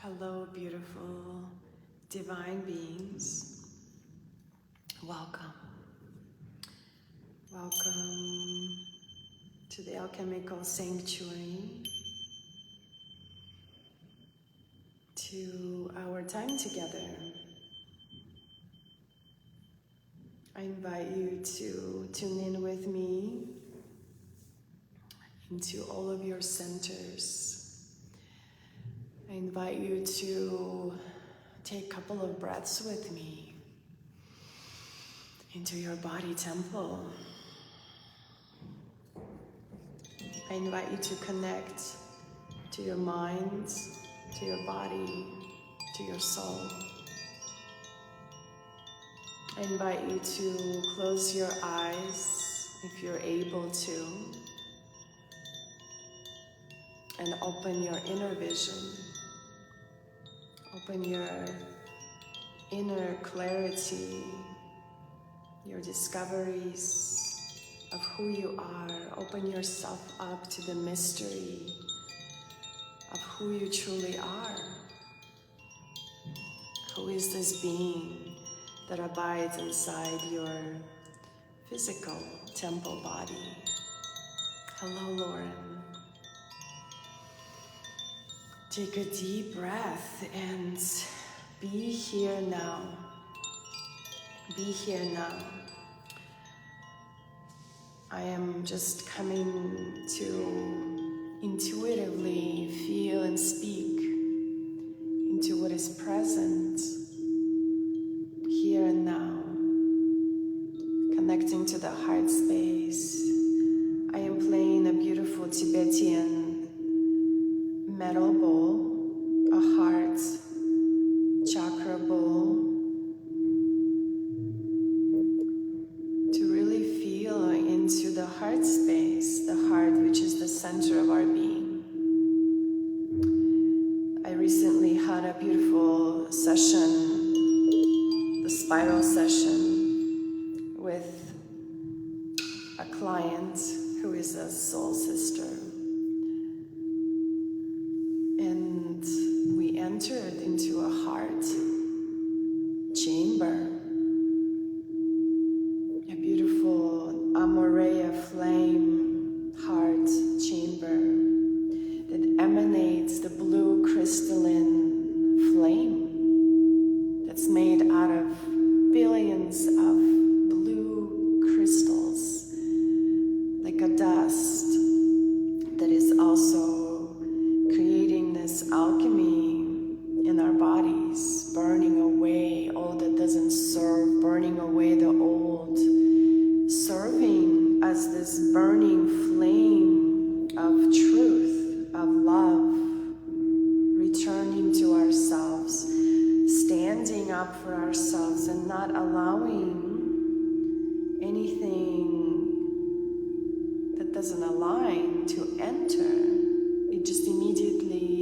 Hello, beautiful divine beings. Welcome. Welcome to the alchemical sanctuary, to our time together. I invite you to tune in with me into all of your centers. I invite you to take a couple of breaths with me into your body temple. I invite you to connect to your mind, to your body, to your soul. I invite you to close your eyes if you're able to, and open your inner vision. Open your inner clarity, your discoveries of who you are. Open yourself up to the mystery of who you truly are. Who is this being that abides inside your physical temple body? Hello, Lauren. Take a deep breath and be here now. Be here now. I am just coming to intuitively feel and speak into what is present here and now. Connecting to the heart space. I am playing a beautiful Tibetan metal bowl, a heart chakra bowl, to really feel into the heart space, the heart which is the center of our being. I recently had a beautiful session, the spiral session, with a client who is a soul sister. Entered into a heart chamber, a beautiful Amorea flame heart chamber that emanates the blue crystalline flame that's made out of billions of blue crystals, like a dust that is also creating this alchemy in our bodies, burning away all that doesn't serve, burning away the old, serving as this burning flame of truth, of love, returning to ourselves, standing up for ourselves and not allowing anything that doesn't align to enter. It just immediately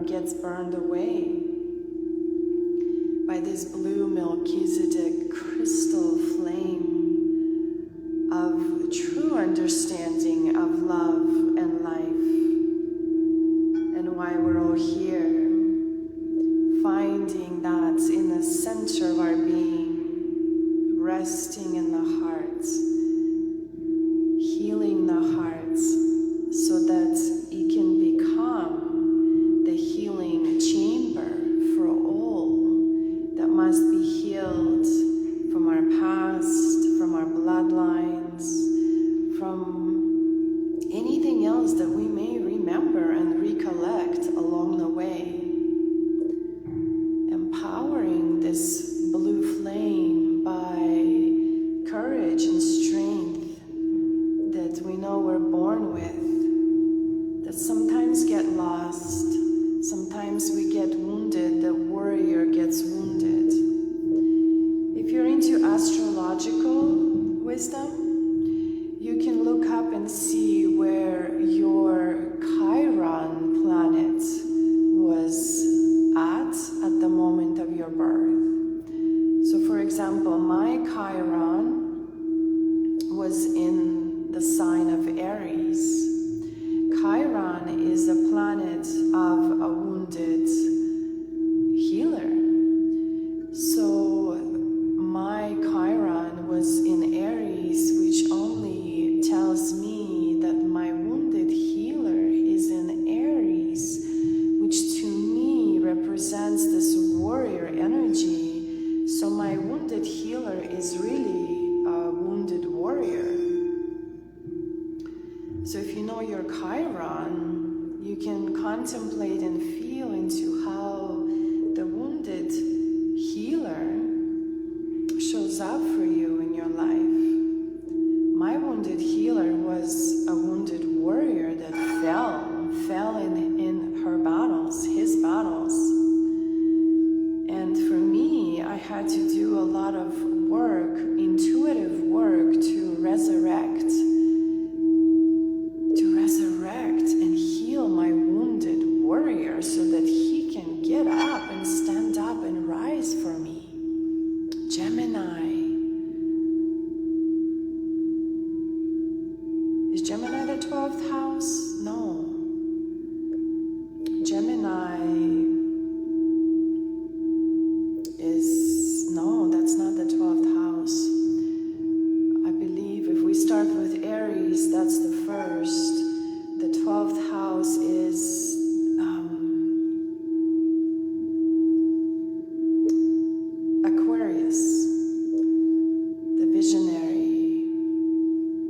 gets burned away by this blue Melchizedek crystal flame of true understanding of love and life, and why we're all here, finding that in the center of our being, resting in the heart, healing the heart, so that it can become the healing chamber for all that must be healed from our past, from our bloodlines, from anything else that we may remember and recollect along the way. Empowering this blue flame by courage and strength that we know we're born with, that sometimes get lost, sometimes we get wounded, the warrior gets wounded. If you're into astrological wisdom, you can look up and see where your Chiron planet was at the moment of your birth. So for example, my Chiron was in the sign of Aries. Chiron is a planet of a wounded So if you know your Chiron, you can contemplate and feel into how the wounded healer shows up for you in your life. My wounded healer was a wounded warrior that fell in her battles, his battles. And for me, I had to do a lot of work, intuitive work to resurrect and heal my wounded warrior so that he can get up and stand up and rise for me. Gemini. Is Gemini the 12th house? No. Gemini no, that's not the 12th house. I believe if we start with Aries, that's the first. The 12th house is Aquarius, the visionary,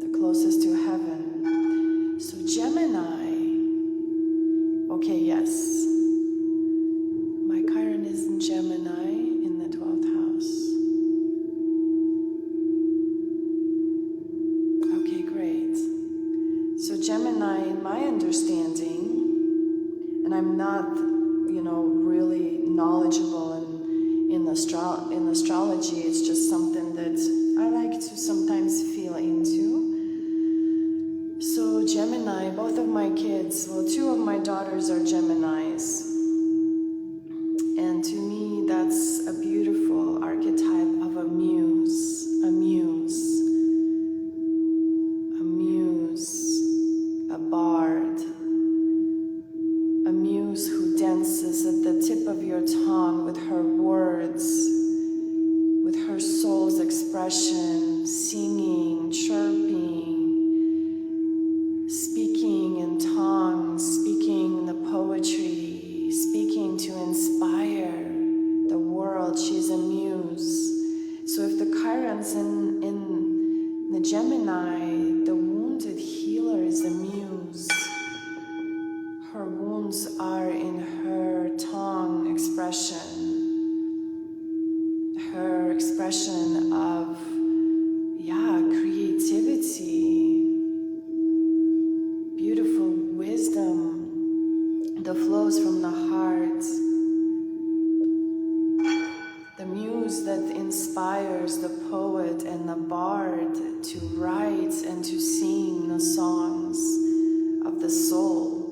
the closest to heaven. So Gemini, okay, yes. My Chiron is in Gemini in the 12th house. Okay, great. So Gemini, in my understanding, and I'm not, really knowledgeable in astrology, it's just something that I like to sometimes feel into. So Gemini, both of my kids, well, 2 of my daughters are Geminis. And to me, that's a beautiful archetype of a muse, a bard, a muse who dances at the tip of your tongue with her words, with her soul's expression, singing, chirping, speaking in tongues, speaking the poetry, speaking to inspire the world. She's a muse. So if the Chiron's in the Gemini, the wounded healer is a muse. Her wounds are in her tongue expression, her expression of, creativity, beautiful wisdom that flows from the heart. The muse that inspires the poet and the bard to write and to sing the songs of the soul.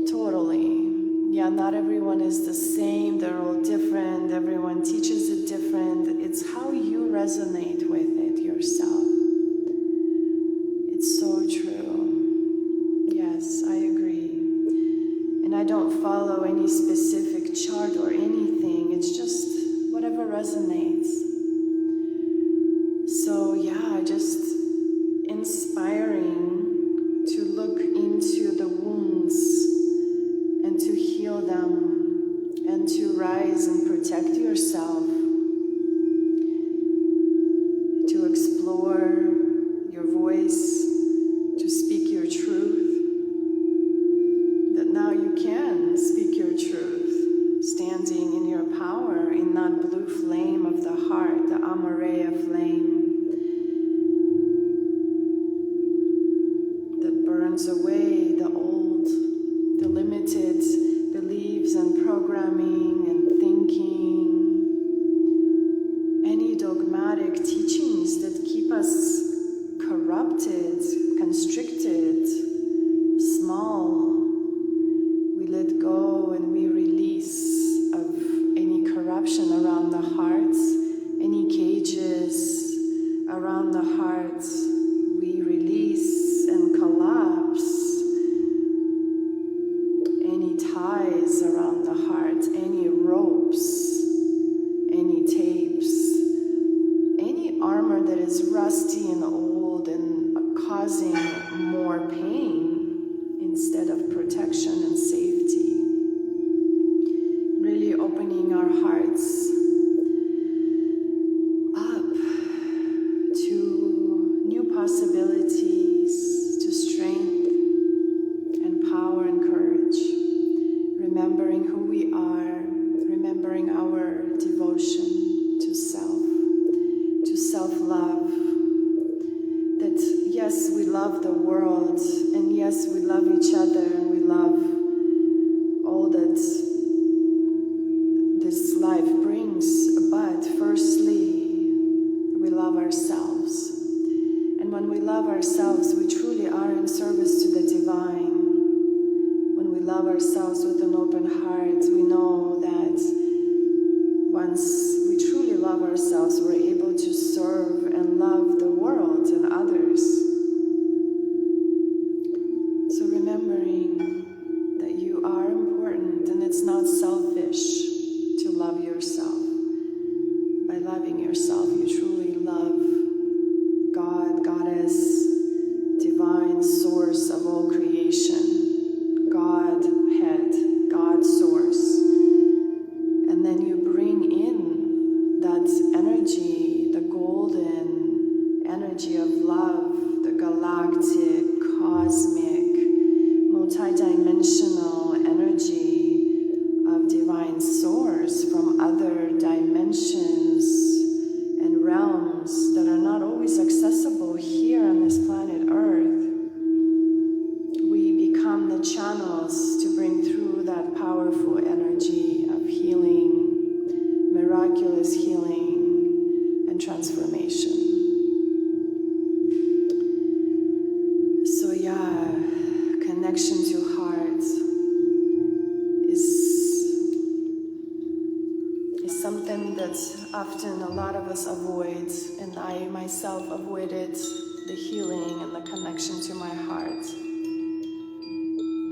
Totally. Yeah, not everyone is the same. They're all different. Everyone teaches it different. It's how you resonate with it yourself. It's so true. Yes, I agree. And I don't follow any specific chart or anything. It's just whatever resonates. So just inspiring to look into the wounds and to heal them and to rise and protect yourself, to explore your voice, to speak your truth, that now you can speak your truth, standing in your power, in that blue flame of the heart, the Amorea flame that burns away the old, the limited beliefs and programming and thinking, any dogmatic teachings that keep us corrupted, constricted, small. We let go and we release of any corruption around the heart, any cages around the heart. We release and collapse any ties around the heart, any ropes, any tapes, any armor that is rusty and old and causing more pain instead of protection and safety. Really opening our hearts up to new possibilities. yes, we love the world, and yes, we love each other, and we love all that this life brings, but firstly, we love ourselves. And when we love ourselves, we truly are in service to the divine. When we love ourselves with an open heart, we know that once we truly love ourselves, we're able to serve and love the world and others. So remembering that you are important, and it's not selfish to love yourself. By loving yourself, you truly love God, Goddess, divine source of all creation, God head, God source. And then you bring in that energy, the golden energy of love, the galactic, cosmic, multidimensional energy of divine source from other dimensions and realms that are not always accessible here on this planet Earth. We become the channels to bring through that powerful energy of healing, miraculous healing and transformation. So yeah, connection to heart is something that often a lot of us avoid, and I myself avoided the healing and the connection to my heart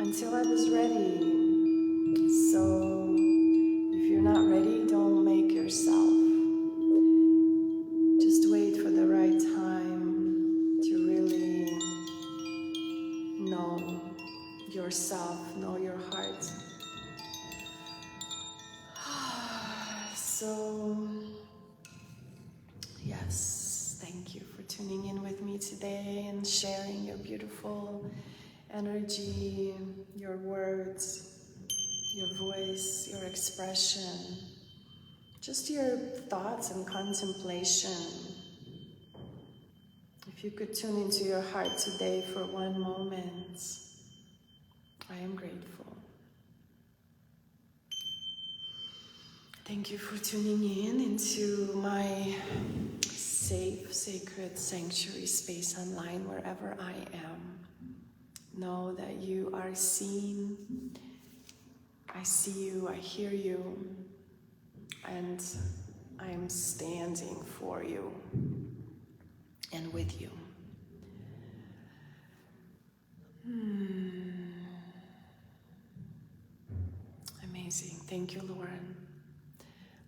until I was ready. So if you're not ready, don't make yourself. Just wait for the right time to really know yourself, know your heart. So, yes, thank you for tuning in with me today and sharing your beautiful energy, your words, your voice, your expression, just your thoughts and contemplation. If you could tune into your heart today for one moment, I am grateful. Thank you for tuning in into my safe, sacred sanctuary space online, wherever I am. Know that you are seen. I see you, I hear you, and I am standing for you and with you. Amazing. Thank you, Lauren.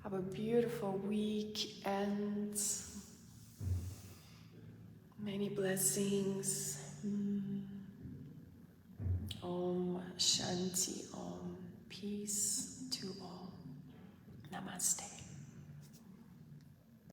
Have a beautiful weekend. Many blessings. Om Shanti Om. Peace to all. Namaste.